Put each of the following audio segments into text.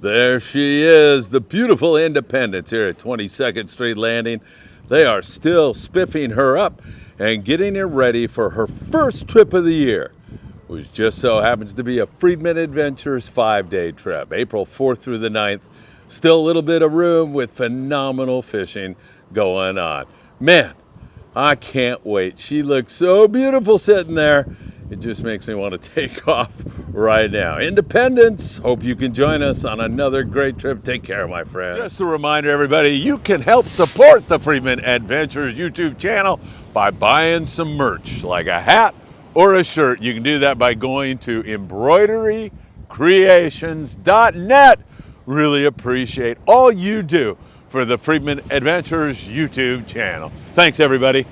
There she is, the beautiful Independence here at 22nd Street Landing. They are still spiffing her up and getting her ready for her first trip of the year, which just so happens to be a Friedman Adventures 5-day trip, April 4th through the 9th. Still a little bit of room with phenomenal fishing going on. Man, I can't wait. She looks so beautiful sitting there. It just makes me want to take off right now. Independence, hope you can join us on another great trip. Take care, my friend. Just a reminder, everybody, you can help support the Friedman Adventures YouTube channel by buying some merch, like a hat or a shirt. You can do that by going to embroiderycreations.net. Really appreciate all you do for the Friedman Adventures YouTube channel. Thanks, everybody.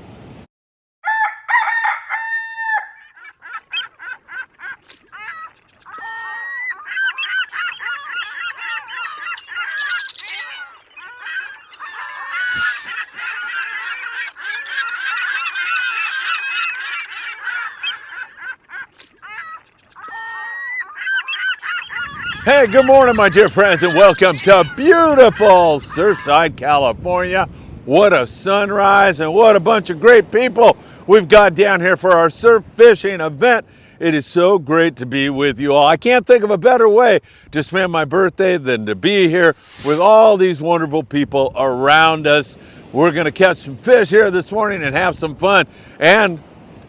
Hey, good morning, my dear friends, and welcome to beautiful Surfside, California. What a sunrise and what a bunch of great people we've got down here for our surf fishing event. It is so great to be with you all. I can't think of a better way to spend my birthday than to be here with all these wonderful people around us. We're going to catch some fish here this morning and have some fun. And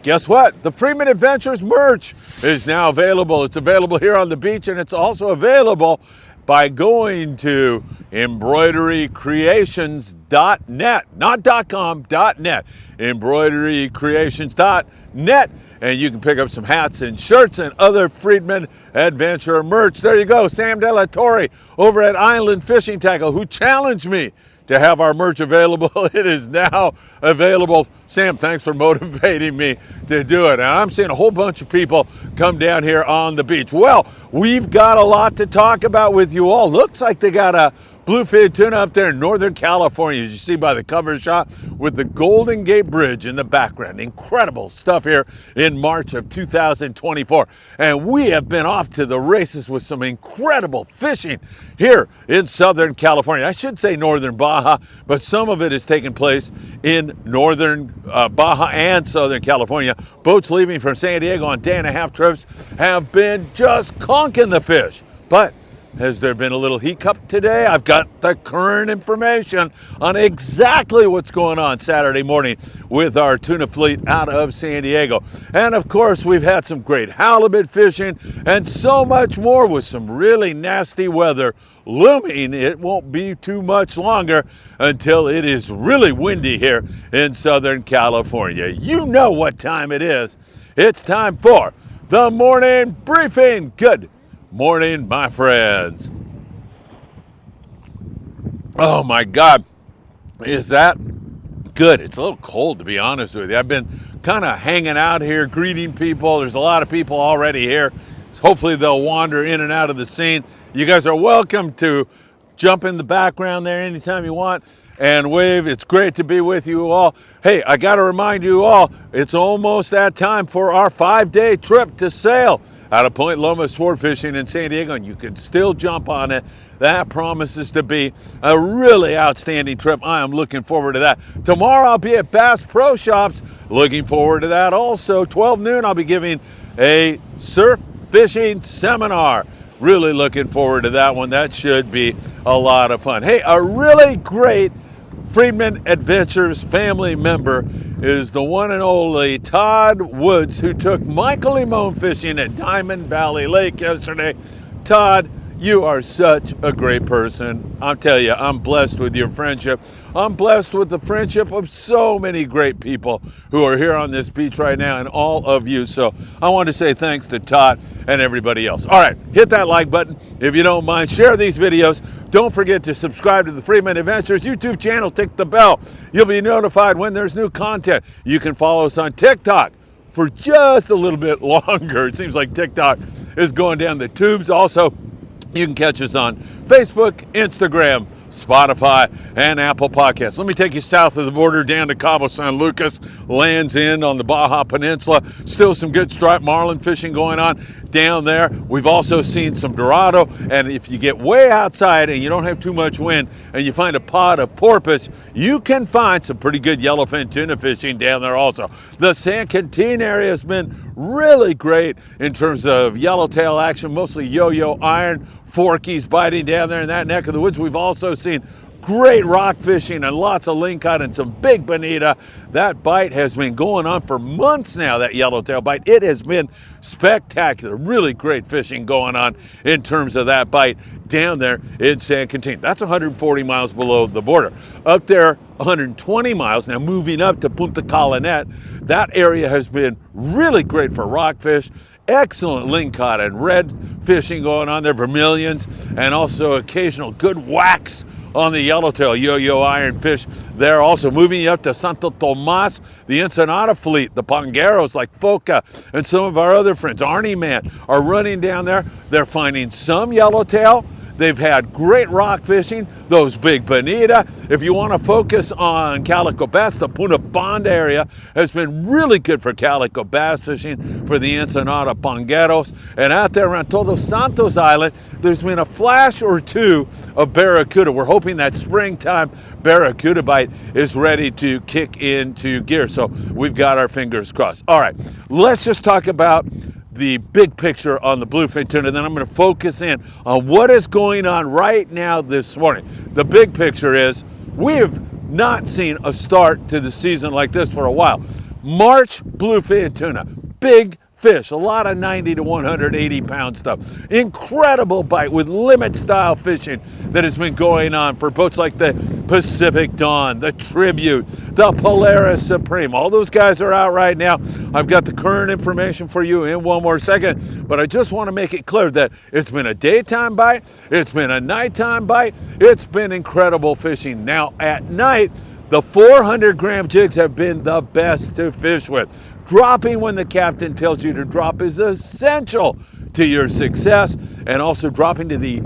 guess what? The Friedman Adventures merch is now available. It's available here on the beach, and it's also available by going to embroiderycreations.net, not .com, .net, embroiderycreations.net, and you can pick up some hats and shirts and other Friedman Adventure merch. There you go, Sam De La Torre over at Island Fishing Tackle, who challenged me to have our merch available. It is now available. Sam, thanks for motivating me to do it. And I'm seeing a whole bunch of people come down here on the beach. Well, we've got a lot to talk about with you all. Looks like they got a bluefin tuna up there in Northern California, as you see by the cover shot, with the Golden Gate Bridge in the background. Incredible stuff here in March of 2024. And we have been off to the races with some incredible fishing here in Southern California. I should say Northern Baja, but some of it is taking place in Northern Baja and Southern California. Boats leaving from San Diego on day-and-a-half trips have been just conking the fish. But has there been a little hiccup today? I've got the current information on exactly what's going on Saturday morning with our tuna fleet out of San Diego. And of course, we've had some great halibut fishing and so much more with some really nasty weather looming. It won't be too much longer until it is really windy here in Southern California. You know what time it is. It's time for the morning briefing. Good morning, my friends. Oh my God, is that good? It's a little cold, to be honest with you. I've been kind of hanging out here, greeting people. There's a lot of people already here. Hopefully they'll wander in and out of the scene. You guys are welcome to jump in the background there anytime you want and wave. It's great to be with you all. Hey, I got to remind you all, it's almost that time for our 5-day trip to sail out of Point Loma Sport Fishing in San Diego, and you can still jump on it. That promises to be a really outstanding trip. I am looking forward to that. Tomorrow I'll be at Bass Pro Shops. Looking forward to that also. 12 noon I'll be giving a surf fishing seminar. Really looking forward to that one. That should be a lot of fun. Hey, a really great Friedman Adventures family member is the one and only Todd Woods, who took Michael Limon fishing at Diamond Valley Lake yesterday. Todd, you are such a great person. I'll tell you, I'm blessed with your friendship. I'm blessed with the friendship of so many great people who are here on this beach right now, and all of you. So I want to say thanks to Todd and everybody else. All right, hit that like button if you don't mind. Share these videos. Don't forget to subscribe to the Friedman Adventures YouTube channel. Tick the bell. You'll be notified when there's new content. You can follow us on TikTok for just a little bit longer. It seems like TikTok is going down the tubes. Also, you can catch us on Facebook, Instagram, Spotify, and Apple Podcasts. Let me take you south of the border down to Cabo San Lucas, lands in on the Baja Peninsula. Still some good striped marlin fishing going on down there. We've also seen some Dorado, and if you get way outside and you don't have too much wind and you find a pod of porpoise, you can find some pretty good yellowfin tuna fishing down there also. The San Quintin area has been really great in terms of yellowtail action, mostly yo-yo iron, forkies biting down there in that neck of the woods. We've also seen great rock fishing and lots of lingcod and some big bonita. That bite has been going on for months now, that yellowtail bite. It has been spectacular. Really great fishing going on in terms of that bite down there in San Quintin. That's 140 miles below the border. Up there, 120 miles, now moving up to Punta Colonet, that area has been really great for rockfish. Excellent lingcod and red fishing going on there, vermilions, and also occasional good whacks on the yellowtail yo-yo iron fish there. Also moving up to Santo Tomas, the Ensenada fleet, the Pongueros like Foca and some of our other friends, Arnie Man, are running down there. They're finding some yellowtail. They've had great rock fishing, those big bonita. If you want to focus on calico bass, the Puna Bond area has been really good for calico bass fishing for the Ensenada Pongueros. And out there around Todos Santos Island, there's been a flash or two of barracuda. We're hoping that springtime barracuda bite is ready to kick into gear. So we've got our fingers crossed. All right, let's just talk about the big picture on the bluefin tuna, and then I'm going to focus in on what is going on right now this morning. The big picture is we have not seen a start to the season like this for a while. March bluefin tuna, big fish, a lot of 90 to 180 pound stuff. Incredible bite with limit style fishing that has been going on for boats like the Pacific Dawn, the Tribute, the Polaris Supreme. All those guys are out right now. I've got the current information for you in one more second, but I just want to make it clear that it's been a daytime bite, it's been a nighttime bite, it's been incredible fishing. Now at night, the 400-gram jigs have been the best to fish with. Dropping when the captain tells you to drop is essential to your success, and also dropping to the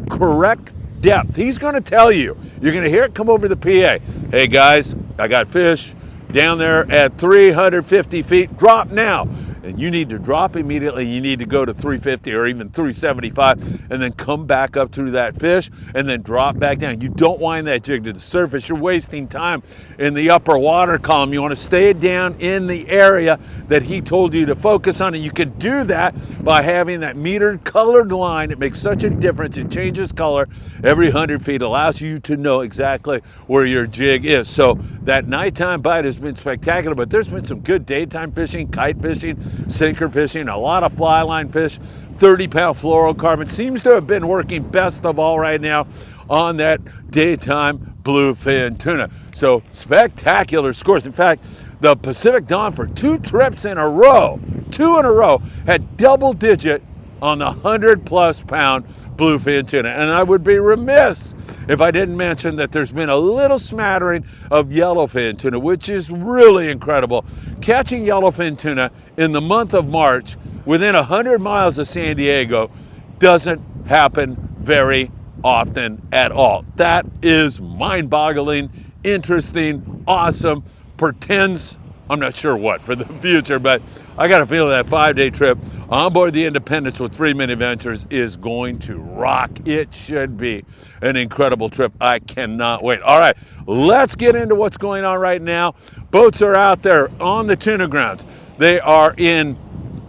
correct depth. He's going to tell you. You're going to hear it come over the PA. Hey guys, I got fish down there at 350 feet. Drop now. And you need to drop immediately. You need to go to 350 or even 375 and then come back up to that fish and then drop back down. You don't wind that jig to the surface. You're wasting time in the upper water column. You want to stay down in the area that he told you to focus on, and you can do that by having that metered colored line. It makes such a difference. It changes color every 100 feet, allows you to know exactly where your jig is. So that nighttime bite has been spectacular, but there's been some good daytime fishing, kite fishing, sinker fishing, a lot of fly line fish. 30-pound fluorocarbon seems to have been working best of all right now on that daytime bluefin tuna. So spectacular scores. In fact, the Pacific Dawn for two in a row, had double digit on the 100+ pound bluefin tuna. And I would be remiss if I didn't mention that there's been a little smattering of yellowfin tuna, which is really incredible. Catching yellowfin tuna in the month of March within 100 miles of San Diego doesn't happen very often at all. That is mind-boggling, interesting, awesome, portends, I'm not sure what for the future, but I got a feeling that 5-day trip on board the Independence with Friedman Adventures is going to rock. It should be an incredible trip. I cannot wait. All right, let's get into what's going on right now. Boats are out there on the tuna grounds. They are in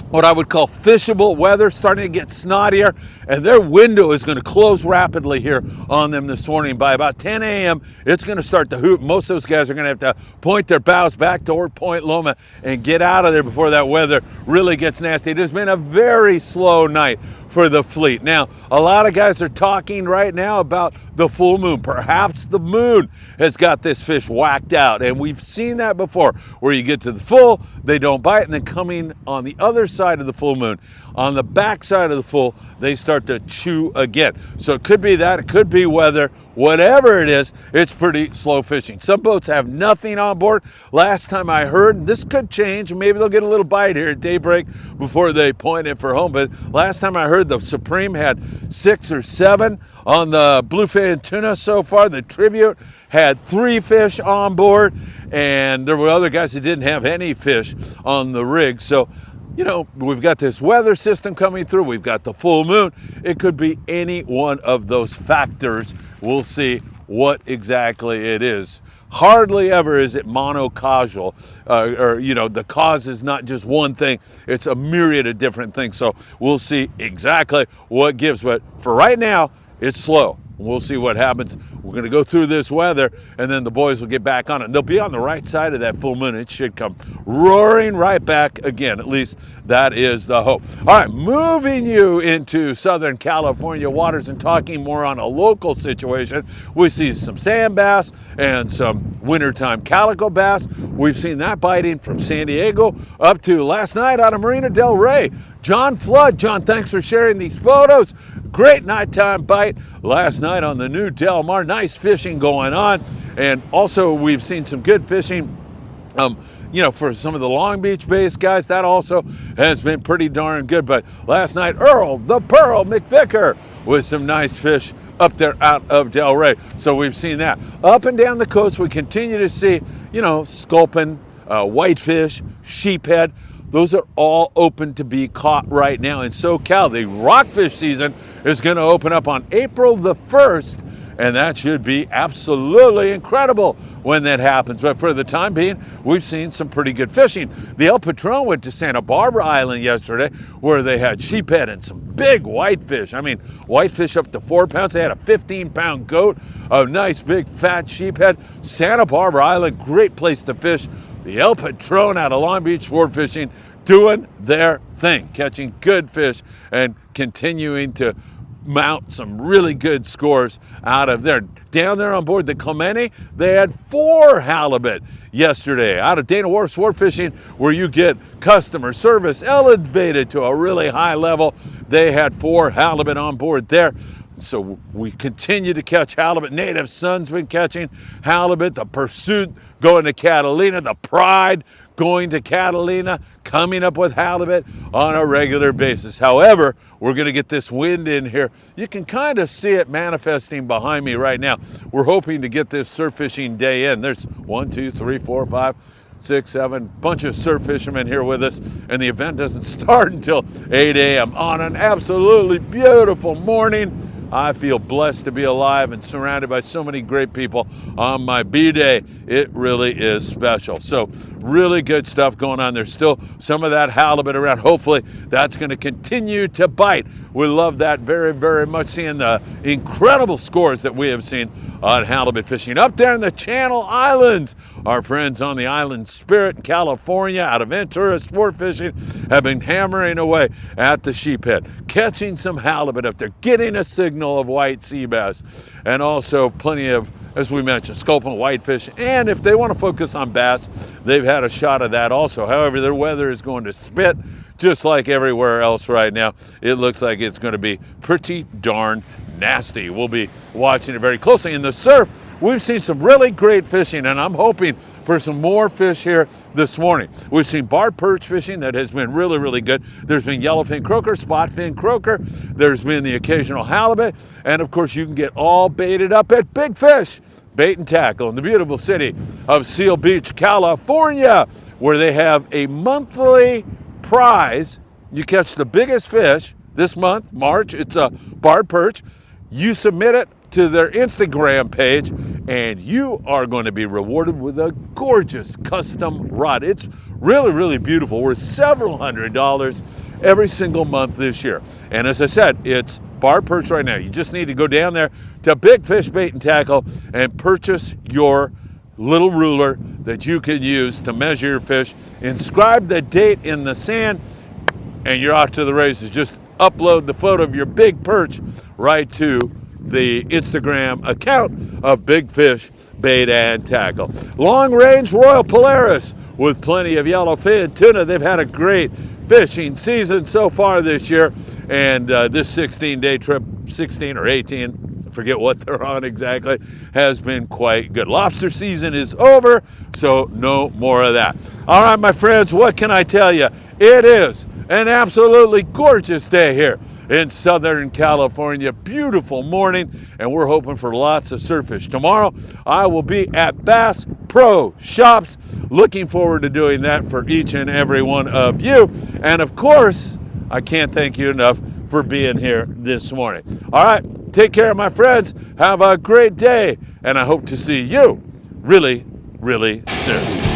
what I would call fishable weather, starting to get snottier, and their window is going to close rapidly here on them this morning. By about 10 a.m., it's going to start to hoot. Most of those guys are going to have to point their bows back toward Point Loma and get out of there before that weather really gets nasty. It has been a very slow night for the fleet. Now, a lot of guys are talking right now about the full moon. Perhaps the moon has got this fish whacked out, and we've seen that before, where you get to the full, they don't bite, and then coming on the other side of the full moon, on the back side of the full, they start to chew again. So it could be that, it could be weather. Whatever it is, it's pretty slow fishing. Some boats have nothing on board. Last time I heard, and this could change, maybe they'll get a little bite here at daybreak before they point it for home, but last time I heard, the Supreme had 6 or 7 on the bluefin tuna so far. The Tribute had 3 fish on board, and there were other guys that didn't have any fish on the rig. So we've got this weather system coming through. We've got the full moon. It could be any one of those factors. We'll see what exactly it is. Hardly ever is it monocausal, the cause is not just one thing. It's a myriad of different things. So we'll see exactly what gives. But for right now, it's slow. We'll see what happens. We're going to go through this weather, and then the boys will get back on it. They'll be on the right side of that full moon. It should come roaring right back again. At least that is the hope. All right, moving you into Southern California waters and talking more on a local situation. We see some sand bass and some wintertime calico bass. We've seen that biting from San Diego up to last night out of Marina del Rey. John Flood. John, thanks for sharing these photos. Great nighttime bite last night on the new Del Mar. Nice fishing going on. And also we've seen some good fishing, for some of the Long Beach-based guys. That also has been pretty darn good. But last night, Earl the Pearl McVicker with some nice fish up there out of Del Rey. So we've seen that. Up and down the coast, we continue to see, sculpin, whitefish, sheephead. Those are all open to be caught right now in SoCal. The rockfish season is going to open up on April the 1st, and that should be absolutely incredible when that happens. But for the time being, we've seen some pretty good fishing. The El Patron went to Santa Barbara Island yesterday, where they had sheephead and some big whitefish. I mean, whitefish up to 4 pounds. They had a 15-pound goat, a nice big fat sheephead. Santa Barbara Island, great place to fish. The El Patron out of Long Beach sport fishing doing their thing, catching good fish and continuing to mount some really good scores out of there. Down there on board the Clemente, they had 4 halibut yesterday out of Dana Wharf Sport Fishing, where you get customer service elevated to a really high level. They had 4 halibut on board there. So we continue to catch halibut. Native Sun's been catching halibut. The Pursuit going to Catalina. The Pride going to Catalina, coming up with halibut on a regular basis. However, we're going to get this wind in here. You can kind of see it manifesting behind me right now. We're hoping to get this surf fishing day in. There's 1, 2, 3, 4, 5, 6, 7, bunch of surf fishermen here with us, and the event doesn't start until 8 a.m. on an absolutely beautiful morning. I feel blessed to be alive and surrounded by so many great people on my B-Day. It really is special. So really good stuff going on. There's still some of that halibut around. Hopefully that's going to continue to bite. We love that very, very much, seeing the incredible scores that we have seen on halibut fishing. Up there in the Channel Islands, our friends on the Island Spirit in California out of Ventura Sport Fishing have been hammering away at the sheephead, catching some halibut up there, getting a signal of white sea bass, and also plenty of, as we mentioned, sculpin whitefish. And if they want to focus on bass, they've had a shot of that also. However, their weather is going to spit just like everywhere else right now. It looks like it's going to be pretty darn nasty. We'll be watching it very closely. In the surf, we've seen some really great fishing, and I'm hoping for some more fish here this morning. We've seen bar perch fishing that has been really, really good. There's been yellowfin croaker, spotfin croaker. There's been the occasional halibut. And of course, you can get all baited up at Big Fish Bait and Tackle in the beautiful city of Seal Beach, California, where they have a monthly prize. You catch the biggest fish this month, March. It's a bar perch. You submit it to their Instagram page, and you are going to be rewarded with a gorgeous custom rod. It's really, really beautiful. Worth several $100s every single month this year. And as I said, it's bar perch right now. You just need to go down there to Big Fish Bait and Tackle and purchase your little ruler that you can use to measure your fish. Inscribe the date in the sand, and you're out to the races. Just upload the photo of your big perch right to the Instagram account of Big Fish Bait and Tackle. Long Range Royal Polaris with plenty of yellowfin tuna. They've had a great fishing season so far this year, and this 16-day trip, 16 or 18, I forget what they're on exactly, has been quite good. Lobster season is over, so no more of that. All right, my friends, what can I tell you? It is an absolutely gorgeous day here in Southern California. Beautiful morning, and we're hoping for lots of surffish. Tomorrow, I will be at Bass Pro Shops. Looking forward to doing that for each and every one of you. And of course, I can't thank you enough for being here this morning. All right, take care, my friends. Have a great day, and I hope to see you really, really soon.